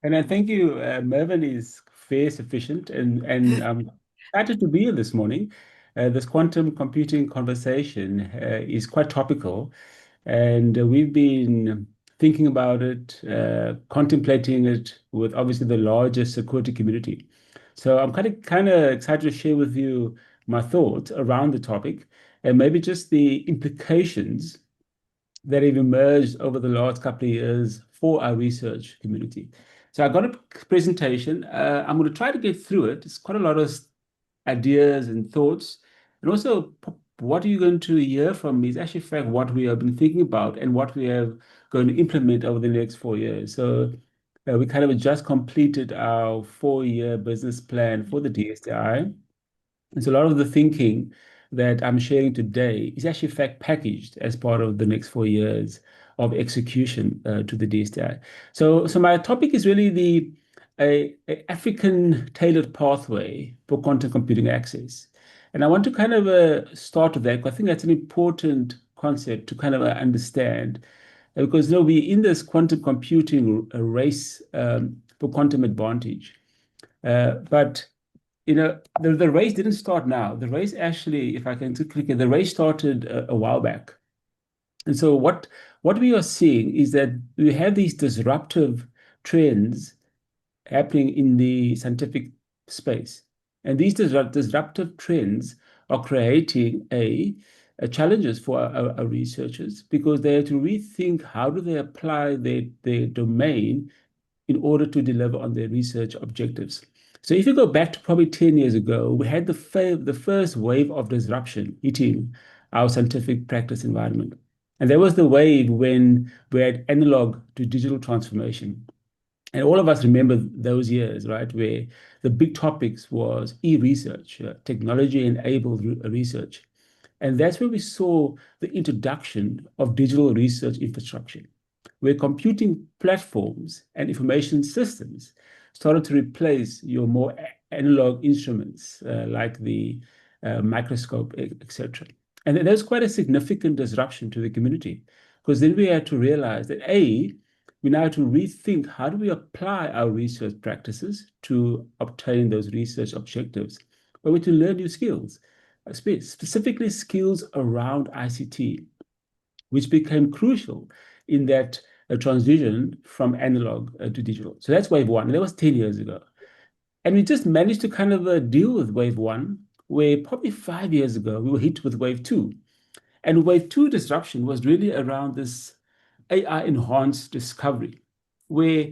And I thank you. Mervyn is very sufficient, and I'm excited to be here this morning. This quantum computing conversation is quite topical, and we've been thinking about it, contemplating it with obviously the largest security community. So I'm kind of excited to share with you my thoughts around the topic and maybe just the implications that have emerged over the last couple of years for our research community. So I got a presentation. I'm going to try to get through it. It's quite a lot of ideas and thoughts. And also, what are you going to hear from me is actually, in fact, what we have been thinking about and what we are going to implement over the next 4 years. So we kind of just completed our 4-year business plan for the DSTI. And so a lot of the thinking that I'm sharing today is actually fact packaged as part of the next 4 years of execution to the DSTI. So my topic is really the African tailored pathway for quantum computing access. And I want to kind of start with that because I think that's an important concept to kind of understand because we're in this quantum computing race for quantum advantage. But the race didn't start now. The race actually, if I can click it, the race started a while back. And so what we are seeing is that we have these disruptive trends happening in the scientific space. And these disruptive trends are creating challenges for our researchers because they have to rethink how do they apply their domain in order to deliver on their research objectives. So if you go back to probably 10 years ago, we had the first wave of disruption hitting our scientific practice environment. And there was the wave when we had analog to digital transformation. And all of us remember those years, right, where the big topics was e-research, technology-enabled research. And that's where we saw the introduction of digital research infrastructure, where computing platforms and information systems started to replace your more analog instruments like the microscope, etc. And there's quite a significant disruption to the community because then we had to realize that we now have to rethink how do we apply our research practices to obtain those research objectives, but we have to learn new skills, specifically skills around ICT, which became crucial in that transition from analog to digital. So that's wave one. And that was 10 years ago. And we just managed to kind of deal with wave one, where probably 5 years ago, we were hit with wave two. And wave two disruption was really around this AI-enhanced discovery, where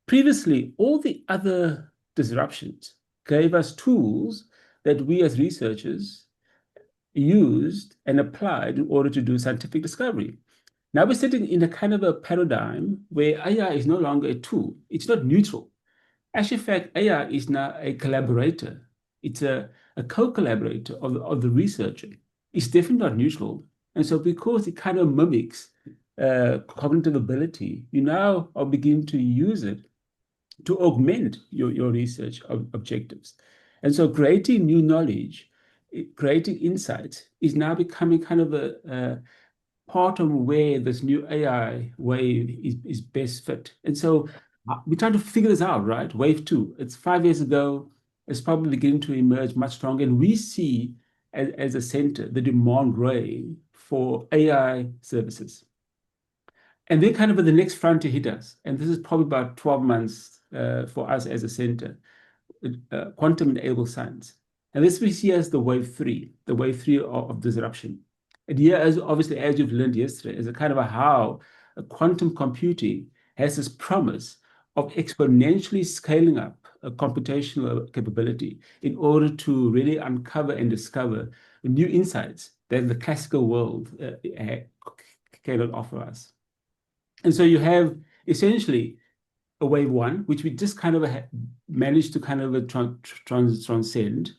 previously all the other disruptions gave us tools that we as researchers used and applied in order to do scientific discovery. Now we're sitting in a kind of a paradigm where AI is no longer a tool. It's not neutral. Actually, in fact, AI is now a collaborator. It's a co-collaborator of the researcher. It's definitely not neutral. And so because it kind of mimics cognitive ability, you now are beginning to use it to augment your research objectives. And so creating new knowledge, creating insights is now becoming kind of a part of where this new AI wave is best fit. And so we're trying to figure this out, right? Wave two, it's 5 years ago. It's probably beginning to emerge much stronger. And we see as a center the demand growing for AI services. And then kind of the next frontier hit us. And this is probably about 12 months for us as a center, quantum-enabled science. And this we see as the wave three of disruption. And here, obviously, as you've learned yesterday, is a kind of how quantum computing has this promise of exponentially scaling up a computational capability in order to really uncover and discover new insights that the classical world cannot offer us. And so you have essentially a wave one, which we just kind of managed to kind of transcend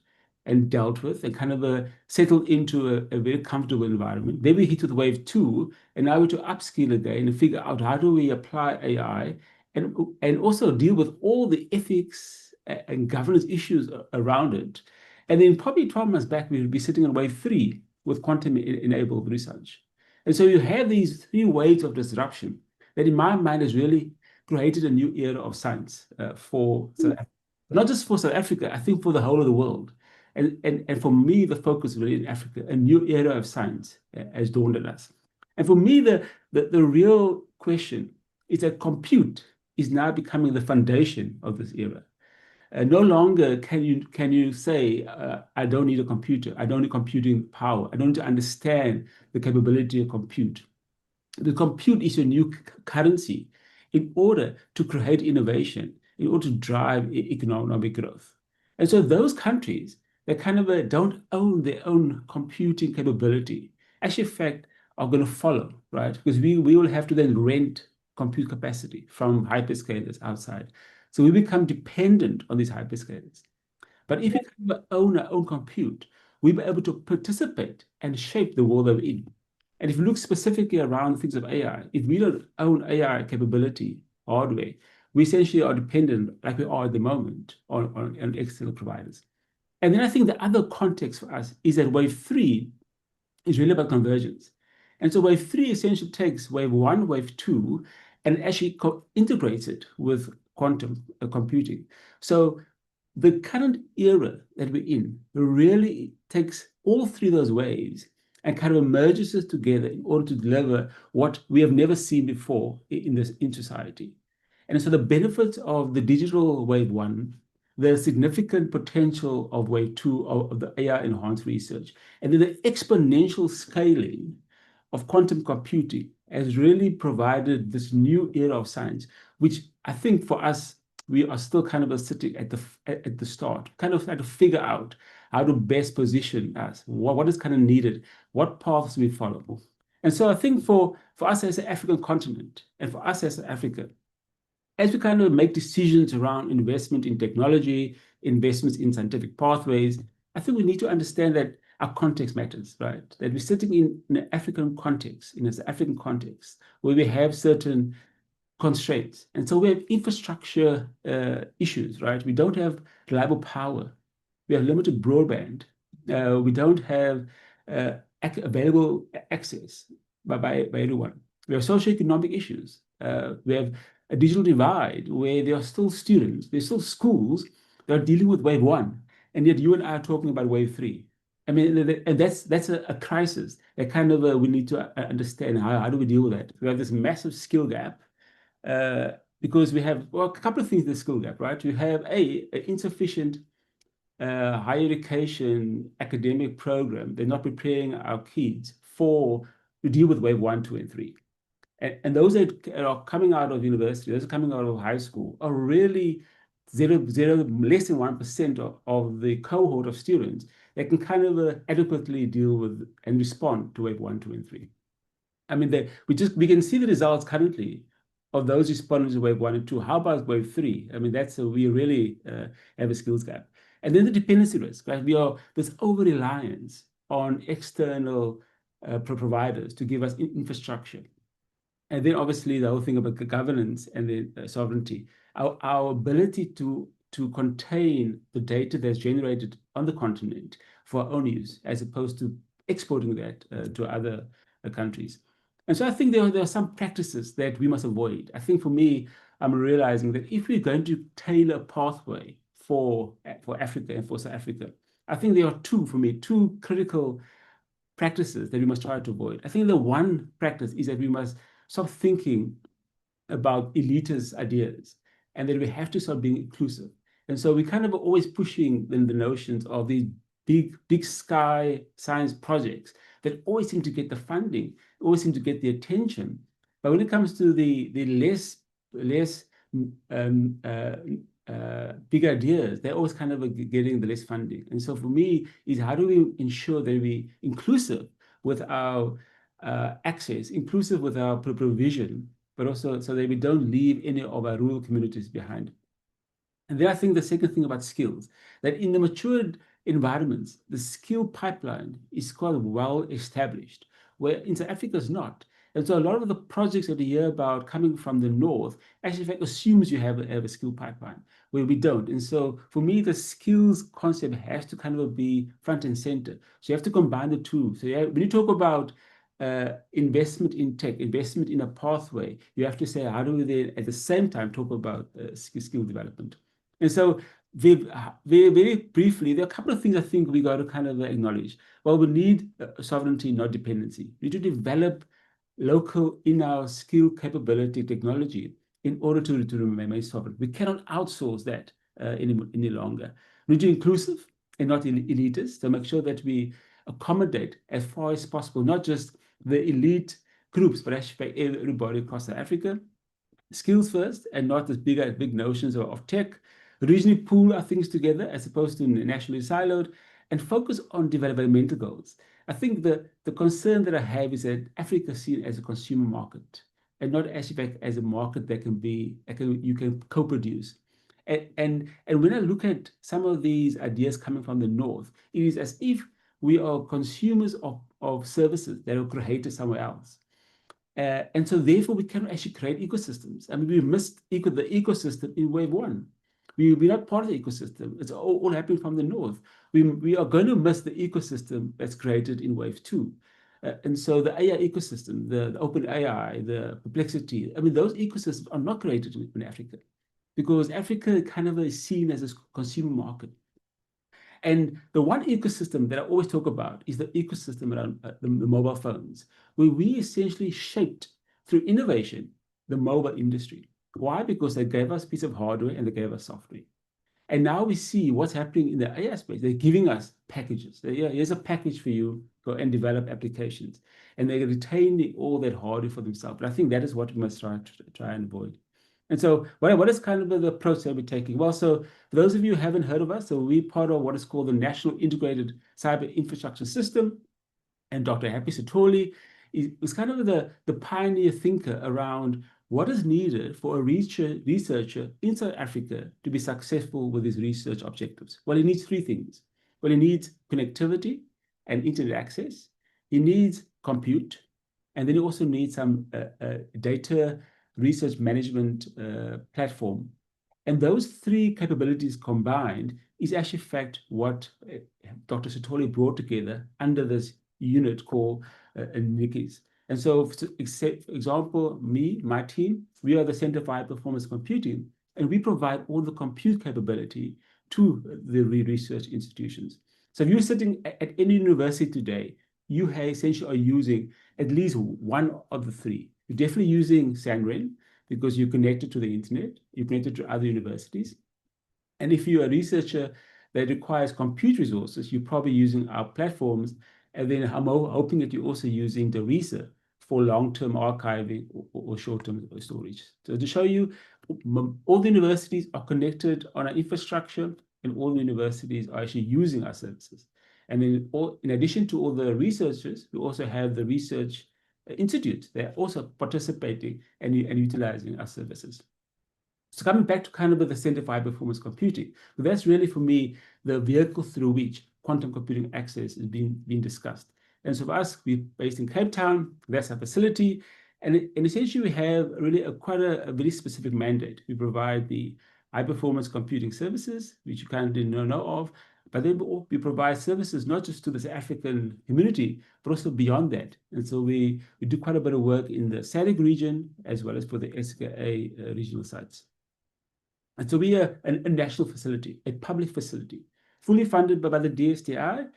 and dealt with and kind of settled into a very comfortable environment. Then we hit with wave two, and now we have to upskill again and figure out how do we apply AI and also deal with all the ethics and governance issues around it. And then probably 12 months back, we would be sitting on wave three with quantum-enabled research. And so you have these three waves of disruption that in my mind is really created a new era of science for South Africa. Not just for South Africa, I think for the whole of the world. And for me, the focus really in Africa, a new era of science has dawned on us. And for me, the real question is that compute is now becoming the foundation of this era. No longer can you say, I don't need a computer, I don't need computing power, I don't need to understand the capability of compute. The compute is your new currency in order to create innovation, in order to drive economic growth. And so those countries that kind of don't own their own computing capability, actually, in fact, are going to follow, right? Because we will have to then rent compute capacity from hyperscalers outside. So we become dependent on these hyperscalers. But if we kind of own our own compute, we'll be able to participate and shape the world that we're in. And if you look specifically around things of AI, if we don't own AI capability hardware, we essentially are dependent, like we are at the moment, on external providers. And then I think the other context for us is that wave three is really about convergence. And so wave three essentially takes wave one, wave two, and actually integrates it with quantum computing. So the current era that we're in really takes all three of those waves and kind of merges us together in order to deliver what we have never seen before in society. And so the benefits of the digital wave one, the significant potential of wave two of the AI enhanced research, and then the exponential scaling of quantum computing has really provided this new era of science, which I think for us, we are still kind of sitting at the start, kind of trying to figure out how to best position us, what is kind of needed, what paths we follow. And so I think for us as an African continent and for us as Africa, as we kind of make decisions around investment in technology, investments in scientific pathways, I think we need to understand that our context matters, right? That we're sitting in an African context, in an African context, where we have certain constraints. And so we have infrastructure issues, right? We don't have reliable power. We have limited broadband. We don't have available access by everyone. We have socioeconomic issues. We have a digital divide where there are still students, there's still schools that are dealing with wave one, and yet you and I are talking about wave three. I mean, and that's a crisis that kind of we need to understand how do we deal with that. We have this massive skill gap because we have a couple of things in the skill gap, right? We have an insufficient higher education academic program. They're not preparing our kids to deal with wave one, two, and three. And those that are coming out of university, those are coming out of high school, are really less than 1% of the cohort of students that can kind of adequately deal with and respond to wave one, two, and three. I mean, we can see the results currently of those responding to wave one and two. How about wave three? I mean, we really have a skills gap. And then the dependency risk, right? We are this over-reliance on external providers to give us infrastructure. And then obviously the whole thing about the governance and the sovereignty, our ability to contain the data that's generated on the continent for our own use, as opposed to exporting that to other countries. And so I think there are some practices that we must avoid. I think for me, I'm realizing that if we're going to tailor a pathway for Africa and for South Africa, I think there are two critical practices that we must try to avoid. I think the one practice is that we must stop thinking about elitist ideas and that we have to start being inclusive. And so we kind of always pushing the notions of these big sky science projects that always seem to get the funding, always seem to get the attention. But when it comes to the less big ideas, they're always kind of getting the less funding. And so for me, is how do we ensure that we inclusive with our access, inclusive with our provision, but also so that we don't leave any of our rural communities behind. And then I think the second thing about skills, that in the matured environments, the skill pipeline is quite well established, where in South Africa is not. And so a lot of the projects that you hear about coming from the north actually in fact assumes you have a skill pipeline, where we don't. And so for me, the skills concept has to kind of be front and center. So you have to combine the two. So when you talk about investment in tech, investment in a pathway, you have to say, how do we then at the same time talk about skill development? And so very briefly, there are a couple of things I think we got to kind of acknowledge. Well, we need sovereignty, not dependency. We need to develop local in-house skill capability technology in order to remain sovereign. We cannot outsource that any longer. We need to be inclusive and not elitist, to make sure that we accommodate as far as possible, not just the elite groups, but actually everybody across Africa. Skills first and not as big notions of tech. Regionally pool our things together as opposed to nationally siloed, and focus on developmental goals. I think the concern that I have is that Africa is seen as a consumer market and not as a market that you can co-produce. And when I look at some of these ideas coming from the north, it is as if we are consumers of services that are created somewhere else. And so therefore we cannot actually create ecosystems. I mean, we missed the ecosystem in wave one. We're not part of the ecosystem. It's all happening from the north. We are going to miss the ecosystem that's created in wave two. And so the AI ecosystem, the open AI, the perplexity, I mean, those ecosystems are not created in Africa, because Africa kind of is seen as a consumer market. And the one ecosystem that I always talk about is the ecosystem around the mobile phones, where we essentially shaped through innovation the mobile industry. Why? Because they gave us a piece of hardware and they gave us software. And now we see what's happening in the AI space. They're giving us packages. Here's a package for you, go and develop applications. And they're retaining all that hardware for themselves. But I think that is what we must try and avoid. And so what is kind of the approach that we're taking? Well, so for those of you who haven't heard of us, so we're part of what is called the National Integrated Cyber Infrastructure System. And Dr. Happy Sithole is kind of the pioneer thinker around what is needed for a researcher in South Africa to be successful with his research objectives. Well, he needs three things. Well, he needs connectivity and internet access. He needs compute. And then he also needs some data research management platform. And those three capabilities combined is actually in fact what Dr. Sithole brought together under this unit called NICIS. And so, for example, my team, we are the Center for High Performance Computing, and we provide all the compute capability to the research institutions. So if you're sitting at any university today, you essentially are using at least one of the three. You're definitely using Sangren because you're connected to the internet, you're connected to other universities. And if you're a researcher that requires compute resources, you're probably using our platforms. And then I'm hoping that you're also using the RESA for long-term archiving or short-term storage. So to show you, all the universities are connected on our infrastructure, and all the universities are actually using our services. And then in addition to all the researchers, we also have the research institutes. They're also participating and utilizing our services. So coming back to kind of the Center for High Performance Computing, that's really for me the vehicle through which quantum computing access is being discussed. And so for us, we're based in Cape Town. That's our facility. And essentially, we have really quite a very specific mandate. We provide the high performance computing services, which you kind of didn't know of. But then we provide services not just to this African community, but also beyond that. And so we do quite a bit of work in the SADC region, as well as for the SKA regional sites. And so we are a national facility, a public facility, fully funded by the DSTI,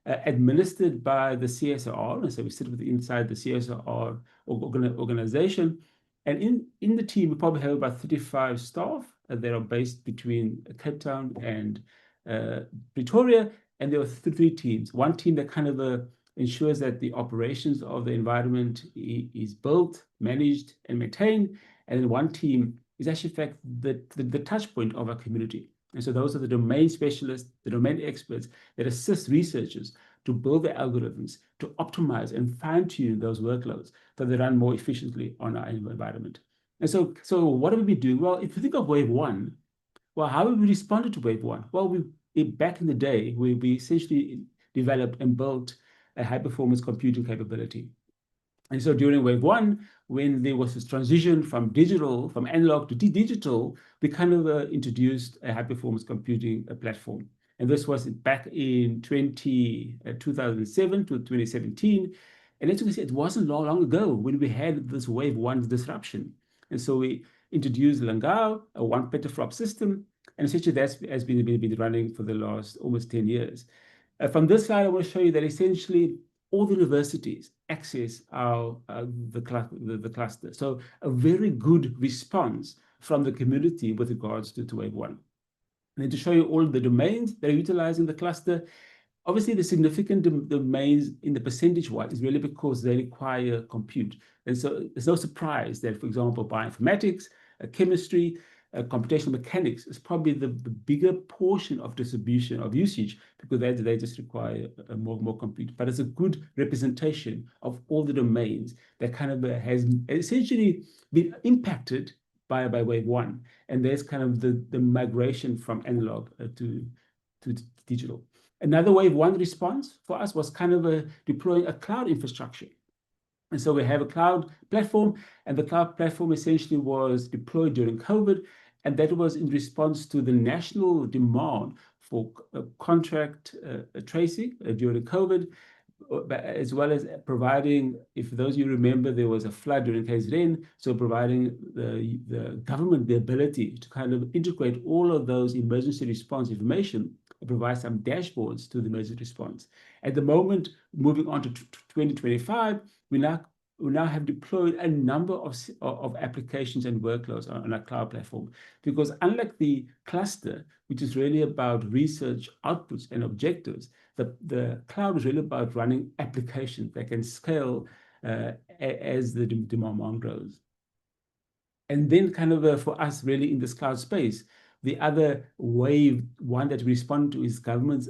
administered by the CSR. And so we sit inside the CSR organization. And in the team, we probably have about 35 staff that are based between Cape Town and Pretoria. And there are three teams. One team that kind of ensures that the operations of the environment is built, managed, and maintained. And then one team is actually, in fact, the touch point of our community. And so those are the domain specialists, the domain experts that assist researchers to build the algorithms, to optimize and fine-tune those workloads so they run more efficiently on our environment. And so what have we been doing? Well, if you think of wave one, well, how have we responded to wave one? Well, back in the day, we essentially developed and built a high-performance computing capability. And so during wave one, when there was this transition from analog to digital, we kind of introduced a high-performance computing platform. And this was back in 2007 to 2017. And as you can see, it wasn't long ago when we had this wave one disruption. And so we introduced Langao, a one petaflop system, and essentially that's has been running for the last almost 10 years. From this slide, I want to show you that essentially all the universities access the cluster. So a very good response from the community with regards to wave one. And then to show you all the domains that are utilizing the cluster, obviously, the significant domains in the percentage-wise is really because they require compute. And so it's no surprise that, for example, bioinformatics, chemistry, computational mechanics is probably the bigger portion of distribution of usage because they just require more compute. But it's a good representation of all the domains that kind of has essentially been impacted by wave one. And there's kind of the migration from analog to digital. Another wave one response for us was kind of deploying a cloud infrastructure. And so we have a cloud platform, and the cloud platform essentially was deployed during COVID, and that was in response to the national demand for contract tracing during COVID, as well as providing, if those of you remember, there was a flood during KZN, so providing the government the ability to kind of integrate all of those emergency response information and provide some dashboards to the emergency response. At the moment, moving on to 2025, we now have deployed a number of applications and workloads on our cloud platform, because unlike the cluster, which is really about research outputs and objectives, the cloud is really about running applications that can scale as the demand grows. And then kind of for us really in this cloud space, the other wave one that we respond to is government's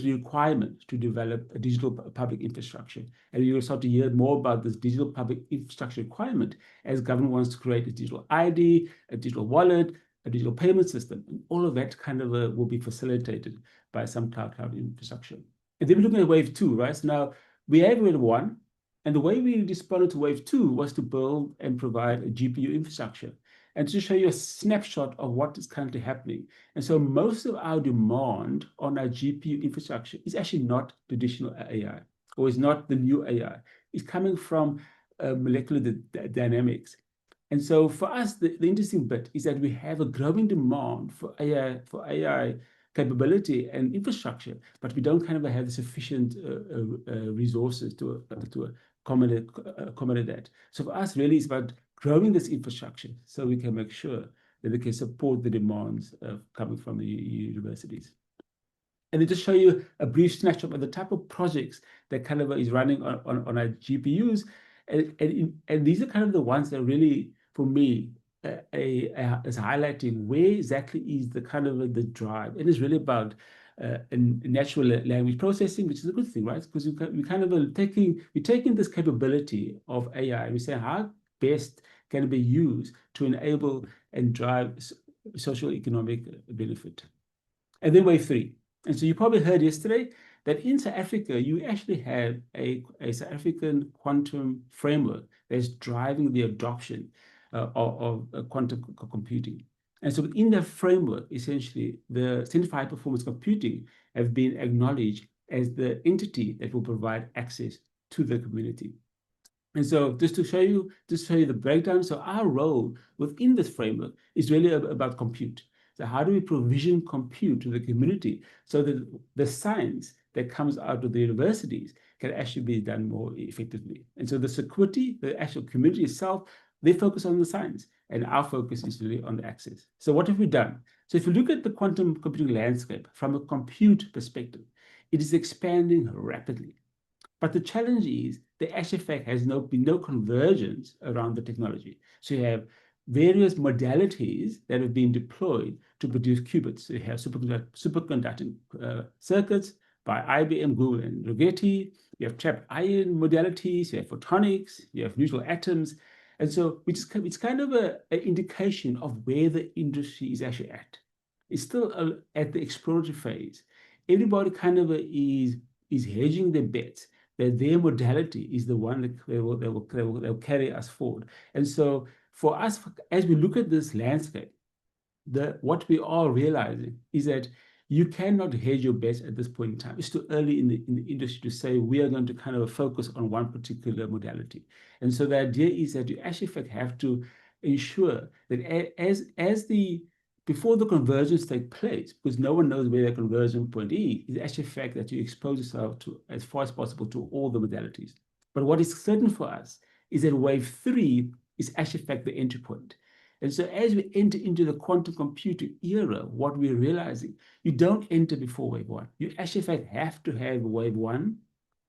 requirement to develop a digital public infrastructure. And you will start to hear more about this digital public infrastructure requirement as government wants to create a digital ID, a digital wallet, a digital payment system. And all of that kind of will be facilitated by some cloud infrastructure. And then we're looking at wave two, right? So now we have wave one, and the way we responded to wave two was to build and provide a GPU infrastructure. And to show you a snapshot of what is currently happening. And so most of our demand on our GPU infrastructure is actually not traditional AI, or is not the new AI. It's coming from molecular dynamics. And so for us, the interesting bit is that we have a growing demand for AI capability and infrastructure, but we don't kind of have sufficient resources to accommodate that. So for us, really, it's about growing this infrastructure so we can make sure that we can support the demands coming from the universities. And then just show you a brief snapshot of the type of projects that kind of is running on our GPUs. And these are kind of the ones that really, for me, is highlighting where exactly is the kind of the drive. It is really about natural language processing, which is a good thing, right? Because we kind of taking this capability of AI and we say how best can be used to enable and drive social economic benefit. And then wave three. And so you probably heard yesterday that in South Africa, you actually have a South African quantum framework that's driving the adoption of quantum computing. And so in that framework, essentially, the Center for High Performance Computing have been acknowledged as the entity that will provide access to the community. And so just to show you the breakdown, so our role within this framework is really about compute. So how do we provision compute to the community so that the science that comes out of the universities can actually be done more effectively? And so the security, the actual community itself, they focus on the science, and our focus is really on the access. So what have we done? So if you look at the quantum computing landscape from a compute perspective, it is expanding rapidly. But the challenge is the actual fact has been no convergence around the technology. So you have various modalities that have been deployed to produce qubits. So you have superconducting circuits by IBM, Google, and Rigetti. You have trapped ion modalities. You have photonics. You have neutral atoms. And so it's kind of an indication of where the industry is actually at. It's still at the exploratory phase. Everybody kind of is hedging their bets that their modality is the one that will carry us forward. And so for us, as we look at this landscape, what we are realizing is that you cannot hedge your bets at this point in time. It's too early in the industry to say we are going to kind of focus on one particular modality. And so the idea is that you actually in fact have to ensure that before the convergence take place, because no one knows where the conversion point is actually the fact that you expose yourself to as far as possible to all the modalities. But what is certain for us is that wave 3 is actually in fact the entry point. And so as we enter into the quantum computing era, what we're realizing, you don't enter before wave 1. You actually in fact have to have wave 1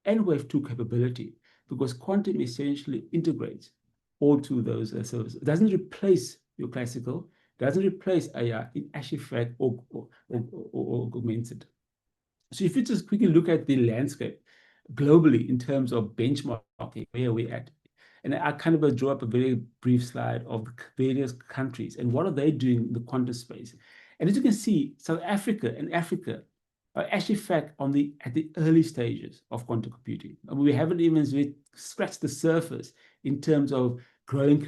and wave 2 capability, because quantum essentially integrates all to those services. It doesn't replace your classical, doesn't replace AI, it actually in fact augments it. So if you just quickly look at the landscape globally in terms of benchmarking, where we're at, and I kind of draw up a very brief slide of the various countries and what are they doing in the quantum space. And as you can see, South Africa and Africa are actually in fact at the early stages of quantum computing. I mean, we haven't even really scratched the surface in terms of growing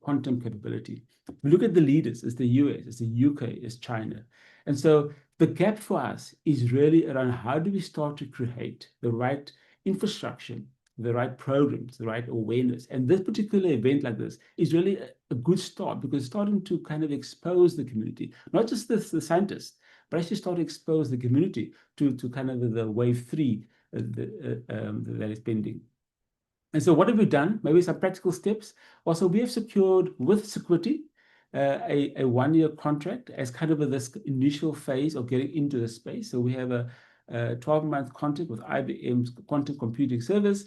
quantum capability. We look at the leaders, it's the US, it's the UK, it's China. And so the gap for us is really around how do we start to create the right infrastructure, the right programs, the right awareness. And this particular event like this is really a good start, because it's starting to kind of expose the community, not just the scientists, but actually start to expose the community to kind of the wave 3 that is pending. And so what have we done? Maybe some practical steps. Also, we have secured with Security a 1-year contract as kind of this initial phase of getting into the space. So we have a 12-month contract with IBM's quantum computing service.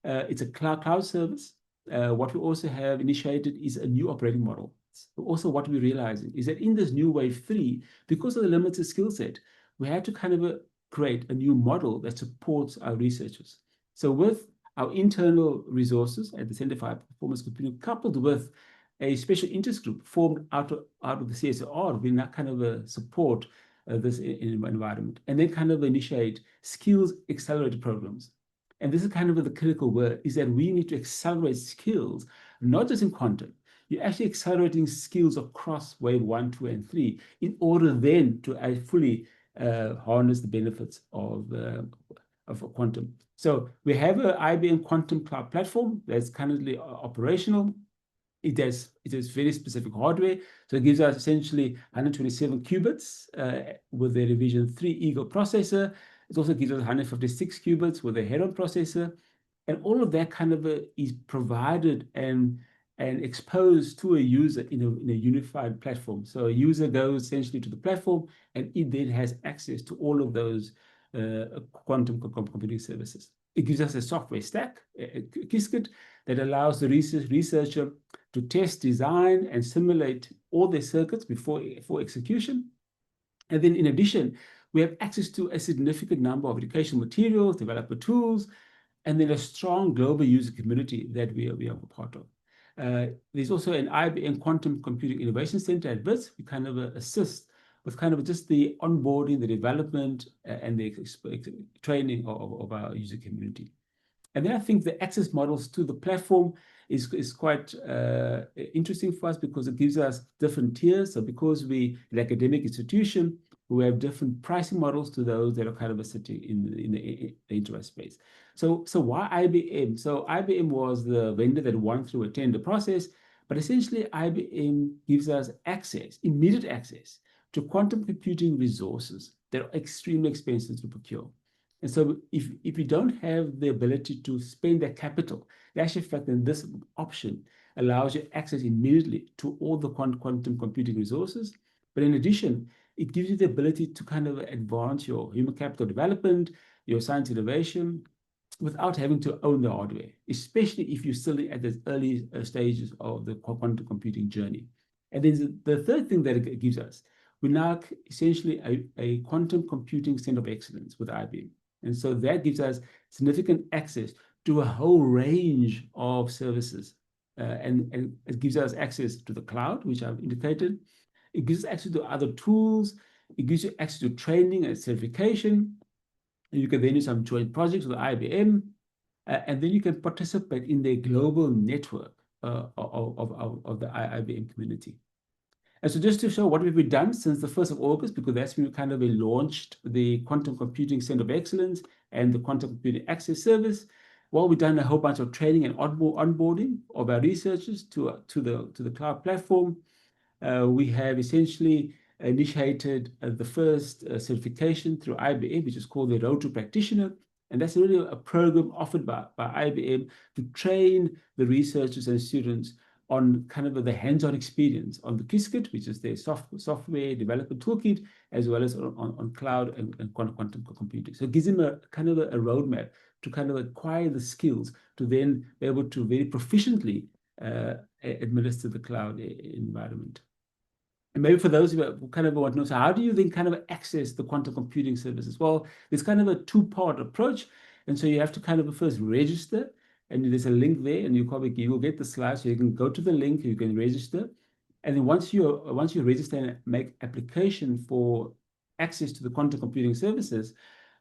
It's a cloud service. What we also have initiated is a new operating model. Also, what we're realizing is that in this new wave 3, because of the limited skill set, we had to kind of create a new model that supports our researchers. So with our internal resources at the Center for High Performance Computing, coupled with a special interest group formed out of the CSR, we now kind of support this environment, and then kind of initiate skills accelerator programs. And this is kind of the critical word, is that we need to accelerate skills, not just in quantum. You're actually accelerating skills across wave 1, 2, and 3 in order then to fully harness the benefits of quantum. So we have an IBM Quantum Cloud Platform that's currently operational. It has very specific hardware. So it gives us essentially 127 qubits with the Revision 3 Eagle processor. It also gives us 156 qubits with a Heron processor. And all of that kind of is provided and exposed to a user in a unified platform. So a user goes essentially to the platform, and it then has access to all of those quantum computing services. It gives us a software stack, a Qiskit, that allows the researcher to test, design, and simulate all their circuits before execution. And then in addition, we have access to a significant number of educational materials, developer tools, and then a strong global user community that we are a part of. There's also an IBM Quantum Computing Innovation Center at BITS. We kind of assist with kind of just the onboarding, the development, and the training of our user community. And then I think the access models to the platform is quite interesting for us, because it gives us different tiers. So because we, an academic institution, we have different pricing models to those that are kind of sitting in the enterprise space. So why IBM? So IBM was the vendor that won through a tender process, but essentially IBM gives us access, immediate access to quantum computing resources that are extremely expensive to procure. And so if you don't have the ability to spend that capital, the actual fact that this option allows you access immediately to all the quantum computing resources. But in addition, it gives you the ability to kind of advance your human capital development, your science innovation, without having to own the hardware, especially if you're still at the early stages of the quantum computing journey. And then the third thing that it gives us, we're now essentially a quantum computing center of excellence with IBM. And so that gives us significant access to a whole range of services. And it gives us access to the cloud, which I've indicated. It gives us access to other tools. It gives you access to training and certification. And you can then do some joint projects with IBM. And then you can participate in the global network of the IBM community. And so just to show what we've done since the 1st of August, because that's when we kind of launched the Quantum Computing Center of Excellence and the Quantum Computing Access Service. Well, we've done a whole bunch of training and onboarding of our researchers to the cloud platform. We have essentially initiated the first certification through IBM, which is called the Road to Practitioner. And that's really a program offered by IBM to train the researchers and students on kind of the hands-on experience on the Qiskit, which is their software development toolkit, as well as on cloud and quantum computing. So it gives them a kind of a roadmap to kind of acquire the skills to then be able to very proficiently administer the cloud environment. And maybe for those who kind of want to know, so how do you then kind of access the quantum computing services? Well, there's kind of a two-part approach. And so you have to kind of first register, and there's a link there, and you will get the slides, so you can go to the link, you can register. And then once you register and make application for access to the quantum computing services,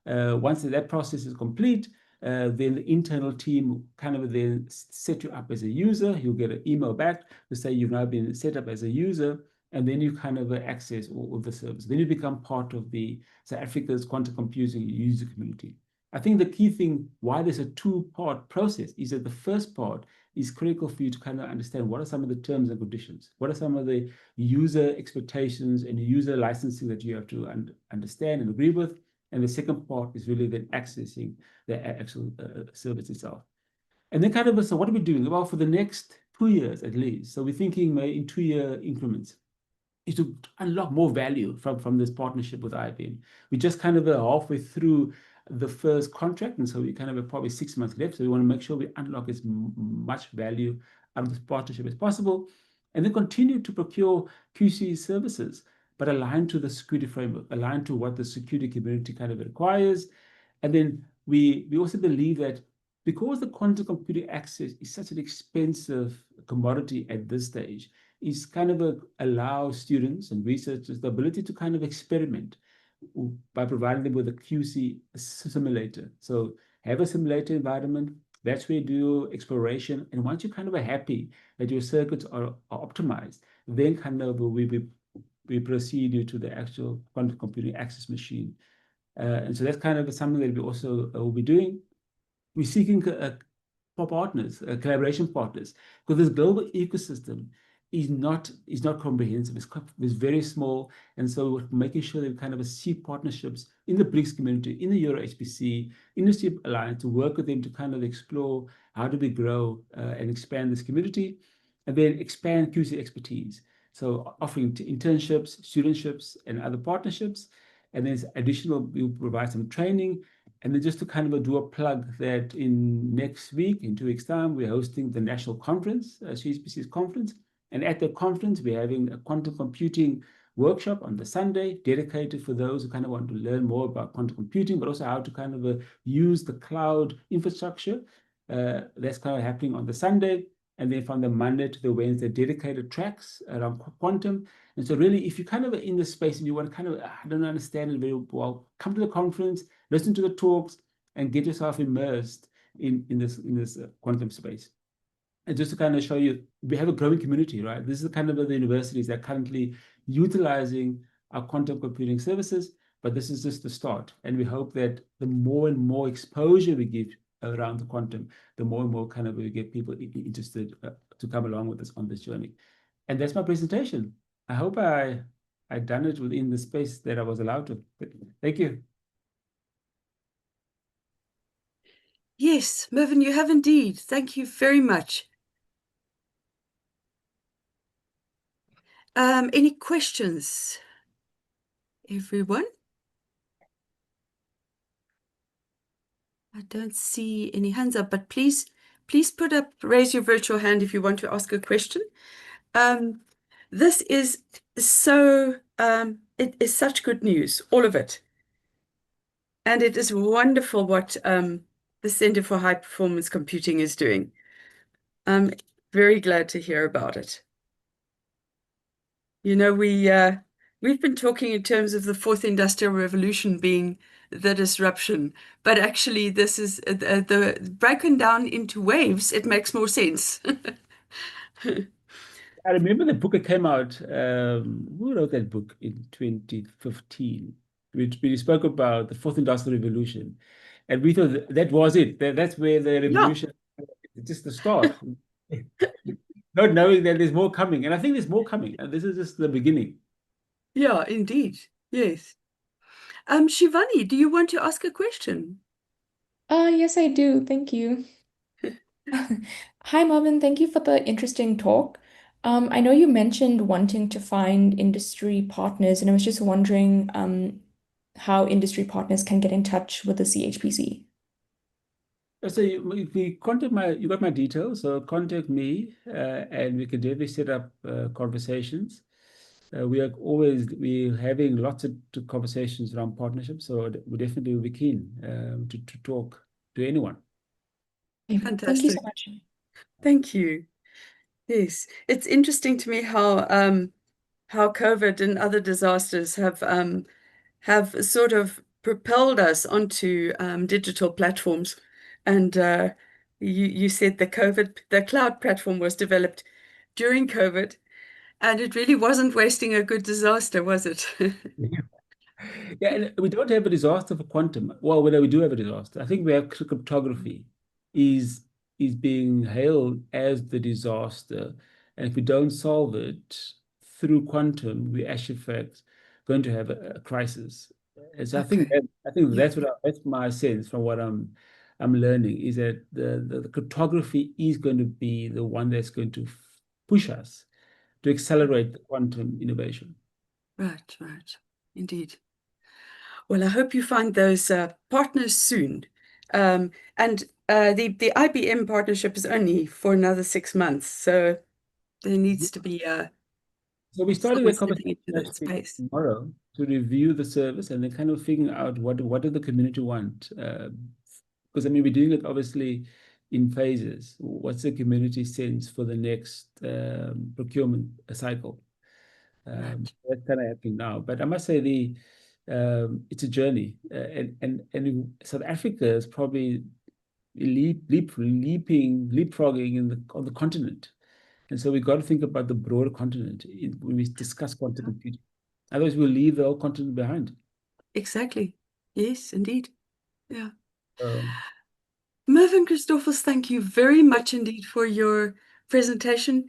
once that process is complete, then the internal team kind of then set you up as a user. You'll get an email back to say you've now been set up as a user, and then you kind of access all of the services. Then you become part of the South Africa's quantum computing user community. I think the key thing why there's a two-part process is that the first part is critical for you to kind of understand what are some of the terms and conditions, what are some of the user expectations and user licensing that you have to understand and agree with. And the second part is really then accessing the actual service itself. And then kind of, so what are we doing? Well, for the next 2 years at least. So we're thinking maybe in 2-year increments is to unlock more value from this partnership with IBM. We just kind of halfway through the first contract, and so we kind of have probably 6 months left. So we want to make sure we unlock as much value out of this partnership as possible, and then continue to procure QC services, but aligned to the security framework, aligned to what the security community kind of requires. And then we also believe that because the quantum computing access is such an expensive commodity at this stage, is kind of allow students and researchers the ability to kind of experiment by providing them with a QC simulator. So have a simulator environment, that's where you do exploration. And once you're kind of happy that your circuits are optimized, then kind of we proceed you to the actual quantum computing access machine. And so that's kind of something that we also will be doing. We're seeking partners, collaboration partners, because this global ecosystem is not comprehensive. It's very small, and so we're making sure that we kind of seek partnerships in the BRICS community, in the Euro HPC, Industry Alliance, to work with them to kind of explore how do we grow and expand this community, and then expand QC expertise. So offering internships, studentships, and other partnerships, and then additional, we'll provide some training. And then just to kind of do a plug that in next week, in 2 weeks' time, we're hosting the national conference, CHPC's conference. And at the conference, we're having a quantum computing workshop on the Sunday, dedicated for those who kind of want to learn more about quantum computing, but also how to kind of use the cloud infrastructure. That's kind of happening on the Sunday. And then from the Monday to the Wednesday, dedicated tracks around quantum. And so really, if you kind of are in this space and you want to kind of, I don't understand it very well, come to the conference, listen to the talks, and get yourself immersed in this quantum space. And just to kind of show you, we have a growing community, right? This is kind of the universities that are currently utilizing our quantum computing services, but this is just the start. And we hope that the more and more exposure we give around the quantum, the more and more kind of we get people interested to come along with us on this journey. And that's my presentation. I hope I done it within the space that I was allowed to. Thank you. Yes, Mervyn, you have indeed. Thank you very much. Any questions, everyone? I don't see any hands up, but please raise your virtual hand if you want to ask a question. This is so, it is such good news, all of it. And it is wonderful what the Center for High Performance Computing is doing. I'm very glad to hear about it. You know, we've been talking in terms of the fourth industrial revolution being the disruption, but actually this is the broken down into waves. It makes more sense. I remember the book that came out. Who wrote that book in 2015? Which we spoke about the fourth industrial revolution, and we thought that was it. That's where the Yeah, revolution, just the start. Not knowing that there's more coming, and I think there's more coming, and this is just the beginning. yeah, indeed. Yes. Shivani, do you want to ask a question? Yes, I do. Thank you. Hi, Marvin. Thank you for the interesting talk. I know you mentioned wanting to find industry partners, and I was just wondering, how industry partners can get in touch with the CHPC. So if we contact you got my details, so contact me, and we can definitely set up conversations. We're having lots of conversations around partnerships, so we definitely will be keen to talk to anyone. Okay, thank you so Fantastic. much. Thank you. Yes, it's interesting to me how COVID and other disasters have sort of propelled us onto digital platforms. And you said the cloud platform was developed during COVID, and it really wasn't wasting a good disaster, was it? Yeah, and we don't have a disaster for quantum. Well, whether we do have a disaster, I think we have cryptography is is being hailed as the disaster, and if we don't solve it through quantum, we actually, in fact, going to have a crisis. And so Okay. I think Yeah. that's my sense from what I'm learning is that the cryptography is going to be the one that's going to push us to accelerate the quantum innovation. Right, right. Indeed. Well, I hope you find those partners soon. And the IBM partnership is only for another 6 months, so there needs to be So we're starting someone a stepping conversation into that actually space. tomorrow to review the service and then kind of figuring out what does the community want. Because I mean, we're doing it obviously in phases. What's the community sense for the next procurement cycle? Right. That's kind of happening now. But I must say it's a journey, and South Africa is probably leapfrogging on the continent. And so we've got to think about the broader continent when we discuss quantum computing. Otherwise, we'll leave the whole continent behind. Exactly. Yes, indeed. Yeah. Um, Mervyn Christoffels, thank you very much indeed for your presentation.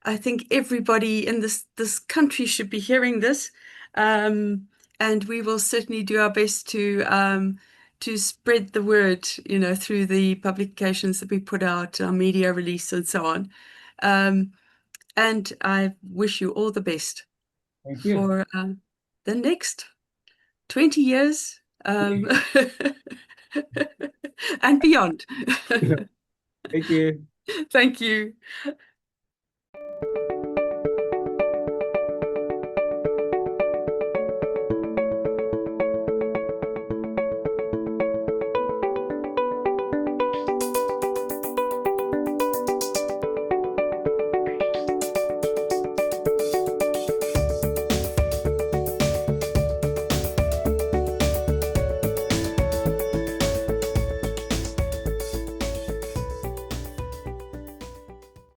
I think everybody in this country should be hearing this, and we will certainly do our best to spread the word, through the publications that we put out, our media release, and so on. Um, and I wish you all the best Thank you. for the next 20 years. And beyond. Thank you. Thank you.